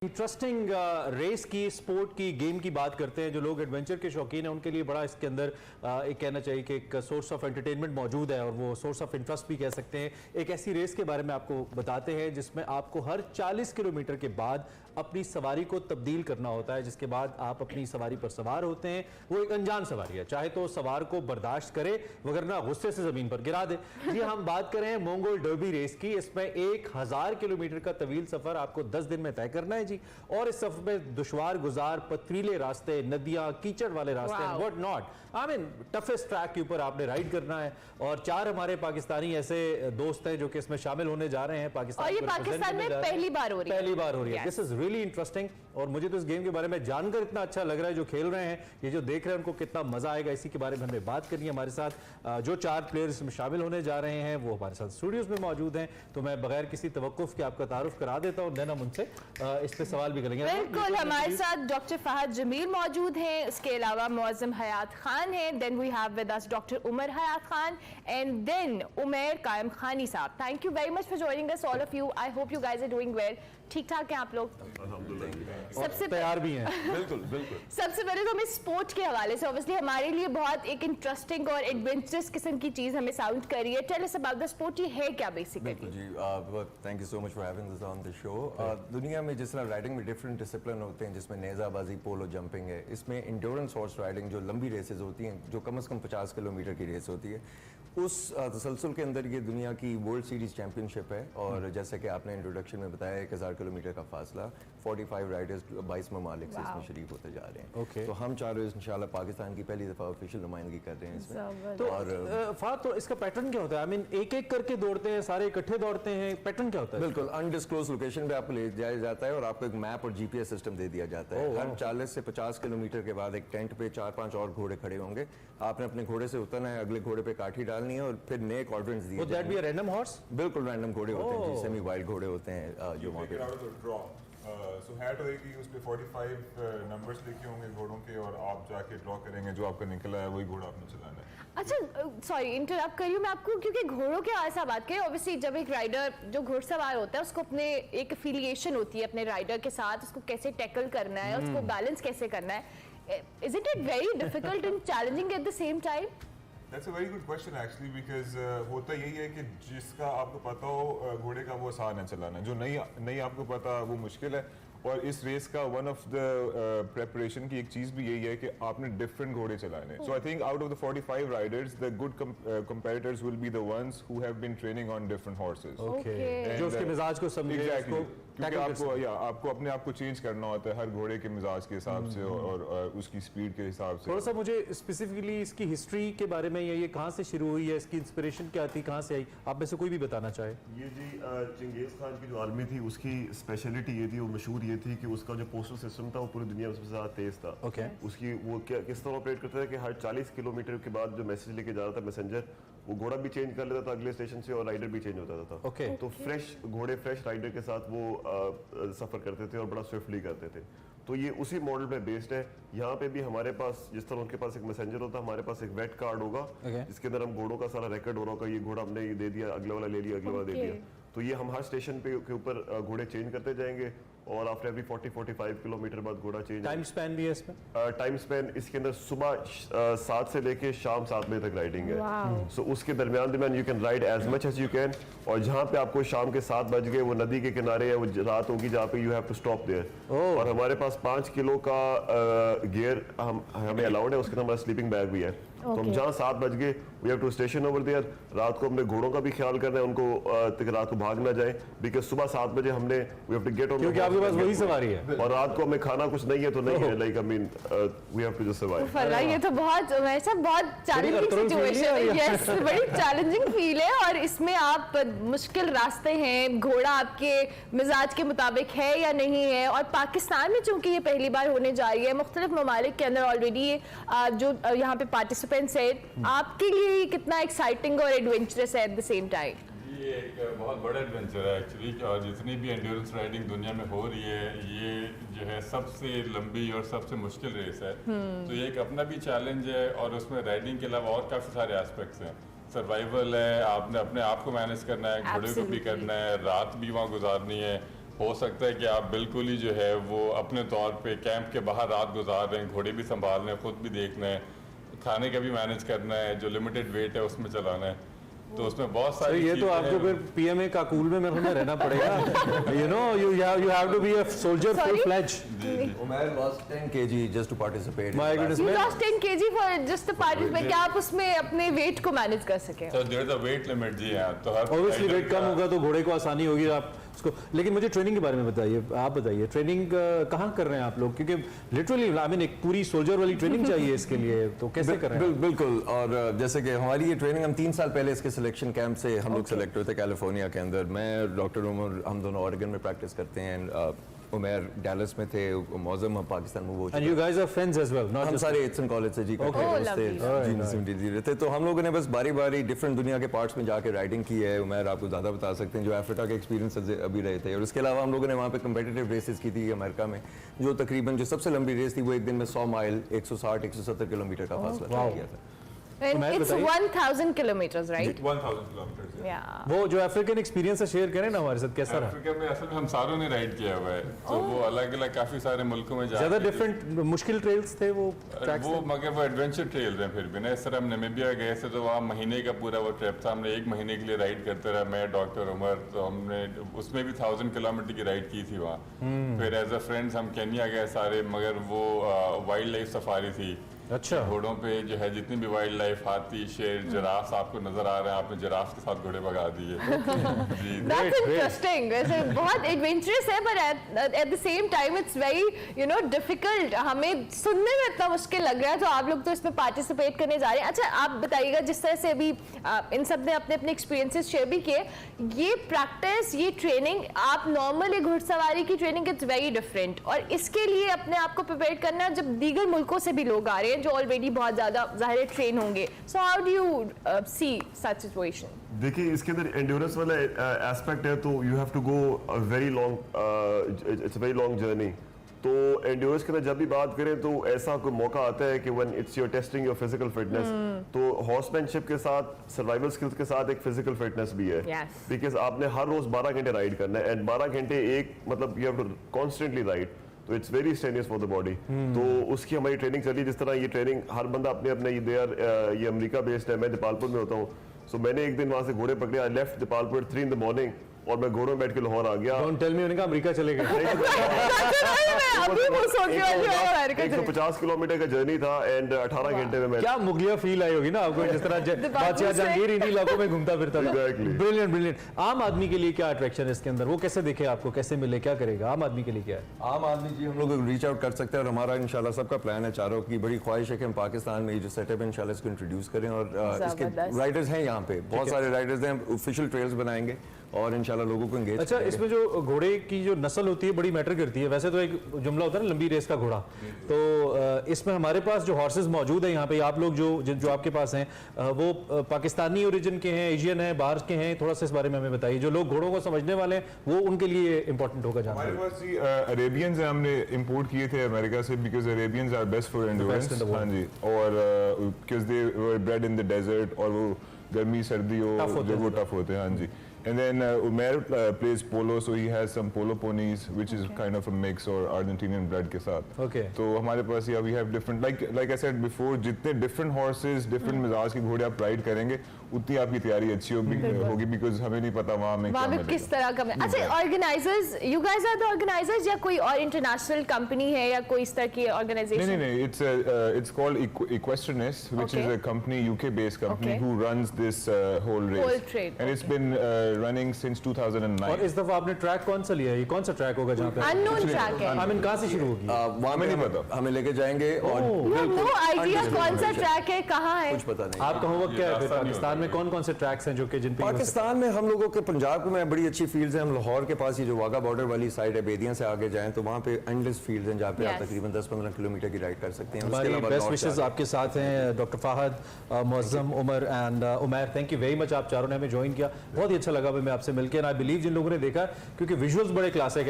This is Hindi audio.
इंटरेस्टिंग रेस की स्पोर्ट की गेम की बात करते हैं। जो लोग एडवेंचर के शौकीन हैं उनके लिए बड़ा इसके अंदर एक कहना चाहिए कि एक सोर्स ऑफ एंटरटेनमेंट मौजूद है और वो सोर्स ऑफ इंटरेस्ट भी कह सकते हैं। एक ऐसी रेस के बारे में आपको बताते हैं जिसमें आपको हर 40 किलोमीटर के बाद अपनी सवारी को तब्दील करना होता है, जिसके बाद आप अपनी सवारी पर सवार होते हैं। वो एक अनजान सवारी है, चाहे तो सवार को बर्दाश्त करे वगरना गुस्से से जमीन पर गिरा दे। जी हम बात करें मंगोल डर्बी रेस की। इसमें 1000 किलोमीटर का तवील सफर आपको 10 दिन में तय करना है जी। और इस सफर में दुश्वार गुजार, पथरीले रास्ते, नदियां, कीचड़ वाले रास्ते, what not, I mean toughest track के ऊपर आपने राइड करना है। और 4 हमारे पाकिस्तानी ऐसे दोस्त हैं जो कि इसमें शामिल होने जा रहे हैं। और ये पाकिस्तान में पहली बार हो रही है। This is really interesting. और मुझे तो इस गेम के बारे में जानकर इतना अच्छा लग रहा है। जो खेल रहे हैं, ये जो देख रहे हैं, उनको कितना मजा आएगा, इसी के बारे में हमें बात करनी है। हमारे साथ जो 4 प्लेयर्स में शामिल होने जा रहे हैं वो हमारे साथ स्टूडियोज में मौजूद हैं। तो मैं बगैर किसी तवक्कुफ के आपका तारुफ करा देता हूँ, देना मुझसे इस पे सवाल भी करेंगे। बिल्कुल, हमारे साथ डॉक्टर फहद जमील मौजूद हैं, इसके अलावा मौज़म हयात खान हैं, then we have with us doctor Umar Hayat Khan and then Umar Qaim Khani साहब। Thank you very much for joining us all of you. I hope you guys are doing well. ठीक ठाक हैं आप लोग? सबसे तैयार भी हैं। बिल्कुल बिल्कुल। सबसे पहले तो हमें स्पोर्ट के हवाले से ऑब्वियसली हमारे लिए बहुत एक इंटरेस्टिंग और एडवेंचरस किस्म की चीज हमें साउंड कर रही है। Tell us about the sport, ये है क्या बेसिकली? बिल्कुल जी, thank you so much for having this on the show. दुनिया में जिस तरह राइडिंग में डिफरेंट डिसिप्लिन होते हैं, जिसमें नेज़ाबाजी, पोलो जंपिंग है, इसमें इंड्योरेंस हॉर्स राइडिंग जो लंबी रेसेस होती हैं, जो कम से कम 50 किलोमीटर की रेस होती है, उस तसलसल के अंदर ये दुनिया की वर्ल्ड सीरीज चैंपियनशिप है। और जैसे कि आपने इंट्रोडक्शन में बताया, 1000 किलोमीटर का फासला, 45 राइडर्स 22 ममालिक से इसमें शरीक होते जा रहे हैं। तो हम चारों इंशाल्लाह पाकिस्तान की पहली दफा ऑफिशियल नुमाइंदगी कर रहे हैं इसमें। तो और फात, तो इसका पैटर्न क्या होता है? आई मीन एक एक करके दौड़ते हैं, सारे इकट्ठे दौड़ते हैं, पैटर्न क्या होता है? बिल्कुल अनडिस्क्लोज लोकेशन पे आपको ले जाया जाता है और आपको एक मैप और जीपीएस सिस्टम दे दिया जाता है। हर 40 से 50 किलोमीटर के बाद एक टेंट पे 4-5 और घोड़े खड़े होंगे। आपने अपने घोड़े से उतरना है, अगले घोड़े पे काठी डालनी है और फिर नए ऑर्डर्स दिए जाएंगे। That be a random horse? बिल्कुल रैंडम घोड़े होते हैं, सेमी वाइल्ड घोड़े होते हैं जो वहाँ पे सो हैट होएगी, उस पे 45 नंबर्स लिखे होंगे घोड़ों के और आप जाके ड्रॉ करेंगे, जो आपका निकला है वही घोड़ा आपने चलाना है। अच्छा, सॉरी इंटरप्ट कर रही हूँ मैं आपको, क्योंकि घोड़ों के ऐसा बात करें, ऑब्वियसली जब एक राइडर जो घुड़सवार होता है उसको अपने एक एफिलिएशन होती है अपने राइडर के साथ, उसको कैसे टैकल करना है, उसको बैलेंस कैसे करना है। Is it very difficult and challenging at the same time? That's a very good question actually, because होता यही है कि जिसका आपको पता हो घोड़े का वो आसान है चलाना, जो नहीं आपको पता वो मुश्किल है। और इस रेस का वन ऑफ द प्रेपरेशन की एक चीज भी यही है कि आपने डिफरेंट घोड़े चलाने। So I think out of the 45 riders, the good competitors will be the ones who have been training on different horses. Okay, जो उसके मिजाज को समझे, एग्जैक्टली, क्योंकि आपको अपने आप को चेंज करना होता है हर घोड़े के मिजाज के हिसाब से और उसकी स्पीड के हिसाब से। थोड़ा सा मुझे स्पेसिफिकली इसकी हिस्ट्री के बारे में, ये कहाँ से शुरू हुई है, इसकी इंस्पिरेशन क्या थी, कहाँ से आई, आप में से कोई भी बताना चाहे? ये जी चंगेज खान की जो आर्मी थी उसकी स्पेशलिटी ये थी, वो मशहूर ये थी कि उसका जो पोस्टल सिस्टम था वो पूरी दुनिया में सबसे ज़्यादा तेज था। उसकी वो किस तरह ऑपरेट करता था कि हर 40 किलोमीटर के बाद जो मैसेज लेके जा रहा था मैसेंजर, वो घोड़ा भी चेंज कर लेता था अगले स्टेशन से और राइडर भी चेंज होता था। तो फ्रेश घोड़े फ्रेश राइडर के साथ वो सफर करते थे और बड़ा स्विफ्टली करते थे। तो ये उसी मॉडल पे बेस्ड है। यहाँ पे भी हमारे पास जिस तरह उनके पास एक मैसेंजर होता है, हमारे पास एक वेट कार्ड होगा जिसके अंदर हम घोड़ों का सारा रिकॉर्ड हो रहा होगा, ये घोड़ा हमने ये दे दिया, अगले वाला ले लिया, अगले वाला दे दिया। तो ये हम हर स्टेशन पे के ऊपर घोड़े चेंज करते जाएंगे और आफ्टर एवरी 40-45 किलोमीटर बाद घोड़ा चेंज। टाइम स्पैन भी है इसमें? टाइम स्पैन इसके अंदर सुबह 7 से लेके शाम 7 बजे तक राइडिंग है। सो उसके दरमियान you can ride as much as you can. और जहाँ पे आपको शाम के 7 बज गए, वो नदी के किनारे है, वो रात होगी जहाँ पे you have to stop there. और हमारे पास 5 किलो का गियर हमें अलाउड है, उसके अंदर हमारा स्लीपिंग बैग भी है। तो हम जहाँ 7 बज गए, we have to station over there. रात को हमने घोड़ों का भी ख्याल करना है, उनको रात को भाग ना जाए, बिकॉज सुबह 7 बजे हमने we have to get on, क्योंकि आपके पास वही सवारी है। और रात को हमें खाना कुछ नहीं है तो नहीं है, like I mean we have to just survive. ये तो बहुत वैसा बहुत चैलेंजिंग सिचुएशन है। यस, बड़ी चैलेंजिंग फील है। और इसमें आप मुश्किल रास्ते हैं, घोड़ा आपके मिजाज के मुताबिक है या नहीं है। और पाकिस्तान में चूंकि ये पहली बार होने जा रही है, मुख्तलिफ ममालिक के अंदर ऑलरेडी जो यहाँ पे पार्टिसिपेंट्स है, आपके लिए कितना एक्साइटिंग और एडवेंचरस है एट द सेम टाइम? ये एक बहुत बड़ा एडवेंचर है एक्चुअली। और जितनी भी एंड्योरेंस राइडिंग दुनिया में हो रही है, ये जो है सबसे लंबी और सबसे मुश्किल रेस है। तो ये एक अपना भी चैलेंज है और उसमें राइडिंग के अलावा और काफ़ी सारे एस्पेक्ट्स हैं। सर्वाइवल है, आपने अपने आप को मैनेज करना है, घोड़े को भी करना है, रात भी वहाँ गुजारनी है, हो सकता है कि आप बिल्कुल ही जो है वो अपने तौर पे कैंप के बाहर रात गुजार रहे हैं, घोड़े भी संभाल रहे हैं, खुद भी देखना है, खाने का भी मैनेज करना है, जो लिमिटेड वेट है उसमें चलाना है, तो उसमें बहुत सारी ये तो आपको फिर पीएमए काकूल में मेरे को रहना पड़ेगा। You know you have to be a soldier full fledge. Umar lost 10 kg just to participate. My goodness, You man. lost 10 kg for just the participate. क्या आप उसमें अपने वेट को मैनेज कर सके? तो there is a weight limit जी हाँ, तो हर ऑब्वियसली rider वेट कम का- होगा तो घोड़े को आसानी होगी आप उसको। लेकिन मुझे ट्रेनिंग के बारे में बताइए, आप बताइए ट्रेनिंग कहाँ कर रहे हैं आप लोग, क्योंकि लिटरली आई मीन एक पूरी सोल्जर वाली ट्रेनिंग चाहिए इसके लिए, तो कैसे कर रहे हैं? बिल्कुल। और जैसे कि हमारी ये ट्रेनिंग हम 3 साल पहले इसके सिलेक्शन कैंप से हम लोग सेलेक्ट हुए थे कैलिफोर्निया के अंदर। मैं डॉक्टर उमर हम दोनों ऑरेगन में प्रैक्टिस करते हैं, उमर डैलस में थे, मौजम हम पाकिस्तान मूव हो चुके and you guys are friends as well, not हम जस्ट सारे एट्सन कॉलेज से जी Oh, lovely. जी थे। तो हम लोगों ने बस बारी बारी डिफरेंट दुनिया के पार्ट्स में जाके राइडिंग की है। उमर आपको ज़्यादा बता सकते हैं जो अफ्रीका के एक्सपीरियंस अभी रहे थे। और उसके अलावा हम लोगों ने वहाँ पे कम्पिटिटिव रेसेस की थी अमेरिका में, जो तकरीबन जो सबसे लंबी रेस थी वो एक दिन में 100 माइल 160-170 किलोमीटर का फासला तय किया था। And मैं it's बताइए। 1000 kilometers, right? 1000 kilometre Yeah. वो जो अफ्रीकन एक्सपीरियंस है शेयर करें ना हमारे साथ, कैसा रहा? अफ्रीका में असल में हम सारों ने राइड किया हुआ है, तो वो अलग अलग काफी सारे मुल्कों में ज्यादा जाके डिफरेंट मुश्किल ट्रेल्स थे वो ट्रैक्स वो, मगर वो एडवेंचर ट्रेल हैं फिर भी ना। इस तरह हम नामीबिया गए थे तो वहाँ महीने का पूरा वो ट्रिप था, हमने 1 महीने के लिए राइड करते रहा, मैं डॉक्टर उमर, तो हमने उसमें भी 1000 किलोमीटर की राइड की थी वहाँ। फिर एज अ फ्रेंड्स हम केन्या गए सारे, मगर वो वाइल्ड लाइफ सफारी थी। अच्छा। घोड़ों पे जो है जितनी भी वाइल्ड लाइफ, हाथी, शेर, जिराफ आपको नजर आ रहे हैं, आपने जिराफ के साथ घोड़े भगा दिए। जी। That's interesting. वैसे बहुत एडवेंचरस है, but at the same time it's very difficult. हमें सुनने में इतना मुश्किल लग रहा है, तो आप लोग तो इसमें पार्टिसिपेट करने जा रहे हैं। अच्छा, आप बताइएगा, जिस तरह से अभी इन सब ने अपने अपने एक्सपीरियंसेस शेयर भी किए, ये प्रैक्टिस, ये ट्रेनिंग, आप नॉर्मली घुड़सवारी की ट्रेनिंग इट्स वेरी डिफरेंट, और इसके लिए अपने आप को प्रिपेयर करना, जब दीगर मुल्कों से भी लोग आ रहे हैं जो ऑलरेडी बहुत ज्यादा ज़ाहिर ट्रेन होंगे, so how do you see such situation? देखिए, इसके अंदर एंड्योरेंस वाला एस्पेक्ट है, तो you have to go a very long, it's a very long journey. तो एंड्योरेंस के अंदर जब भी बात करें तो ऐसा कोई मौका आता है कि when it's your testing your physical fitness, तो हॉर्समैनशिप के साथ, सर्वाइवल स्किल्स के साथ एक फिजिकल फिटनेस भी है। Yes. बिकॉज आपने हर रोज 12 घंटे राइड करना है, एंड 12 घंटे एक मतलब you have to constantly ride, तो it's very strenuous for the body. तो उसकी हमारी ट्रेनिंग चली, जिस तरह ये ट्रेनिंग हर बंदा अपने अपने ये अमेरिका बेस्ड है, मैं जपालपुर में होता हूँ। सो मैंने एक दिन वहाँ से घोड़े पकड़े, I left जपालपुर 3 in the morning, और मैं घोड़ों में बैठ के लाहौर आ गया। डोंट टेल मी, उन्होंने कहा अमेरिका चले गए। अभी वो सोच रही हूँ कि वो अमेरिका चले। 150 किलोमीटर का जर्नी था, एंड 18 घंटे में मैं क्या मुगलिया फील आई होगी ना आपको, जिस तरह बादशाह जहांगीर इन इलाकों में घूमता फिरता था। Exactly. Brilliant brilliant. आम आदमी के लिए क्या अट्रैक्शन है इसके अंदर, वो कैसे देखे आपको, कैसे मिले, क्या करेगा आम आदमी के लिए, क्या है? आम आदमी जी हम लोग रीच आउट कर सकते हैं, और हमारा इंशाल्लाह सबका प्लान है, चारों की बड़ी ख्वाहिश है कि हम पाकिस्तान में ये जो सेटअप है इंशाल्लाह इसको इंट्रोड्यूस करें। और इसके जबरदस्त। राइडर्स हैं यहाँ पे, बहुत सारे राइडर्स हैं, ऑफिशियल ट्रेल्स बनाएंगे और इंशाल्लाह लोगों को एंगेज। अच्छा, इसमें जो घोड़े की जो नस्ल होती है बड़ी मैटर करती है। वैसे तो एक जुमला होता है ना, लंबी रेस का घोड़ा, तो इसमें हमारे पास जो हॉर्सेस मौजूद हैं यहाँ पे, आप लोग जो आपके पास हैं, वो पाकिस्तानी ओरिजिन के हैं, एशियन हैं, बाहर के हैं, थोड़ा सा इस बारे में हमें बताइए। जो लोग घोड़ों को समझने वाले हैं वो उनके लिए इंपॉर्टेंट होगा जानना। हमारे पास जी अरेबियंस हैं, हमने इंपोर्ट किए थे अमेरिका से, because Arabians are best for endurance. in the world. हाँ जी, और because they were bred in the desert, और वो गर्मी सर्दी हो Tough होते जब हैं वो टफ होते हैं। हाँ जी। And then Umair plays polo, so he has some polo ponies, which is kind of a mix or Argentinian bred के साथ. Okay. तो हमारे पास या we have different, like I said before, जितने different horses, different मिजाज के घोड़े आप राइड करेंगे, उतनी आपकी तैयारी अच्छी होगी, because हमें नहीं पता वहाँ में क्या वहाँ पे मिलेगा। किस तरह का। अच्छा, organisers, you guys are the organisers, या कोई और इंटरनेशनल कंपनी है या कोई इस तरह की ऑर्गेनाइजेशन? नहीं, it's called Equestrinus, which is Okay. a company, UK-based company, Okay. who runs this whole race. Whole trade, And it's been running since 2009. और इस दफा आपने ट्रैक कौन सा लिया है? ये कौन सा ट्रैक होगा जहाँ पे अननोन ट्रैक है। आई मीन कहाँ से शुरू होगी? वहाँ हमें पे नहीं पता। हमें लेके जाएंगे और You have no idea कौन सा ट्रैक है, कहाँ है? कुछ पता नहीं। आपका होमवर्क क्या है फिर? रास्ता नहीं पाकिस्तान में होता कौन कौन से ट्रैक्स हैं जो कि जिन पे पाकिस्तान में हम लोगों के पंजाब में बड़ी अच्छी फील्ड्स हैं। हम लाहौर के पास ये जो वाघा बॉर्डर वाली साइड है, बेदियां से आगे जाएं तो वहाँ पे एंडलेस फील्ड्स हैं जहाँ पे आप Yes. तकरीबन 10-15 किलोमीटर की राइड कर सकते हैं। उसके हमारी अलावा बेस्ट north विशेस से आपके साथ हैं doctor Fahad, Muazzam, Umar and Umair. Thank you very much, आप चारों ने हमें ज्वाइन किया, बहुत ही अच्छा लगा मैं आपसे मिलकर। आई बिलीव जिन लोगों ने देखा, क्योंकि विजुअल्स बड़े क्लासिक है।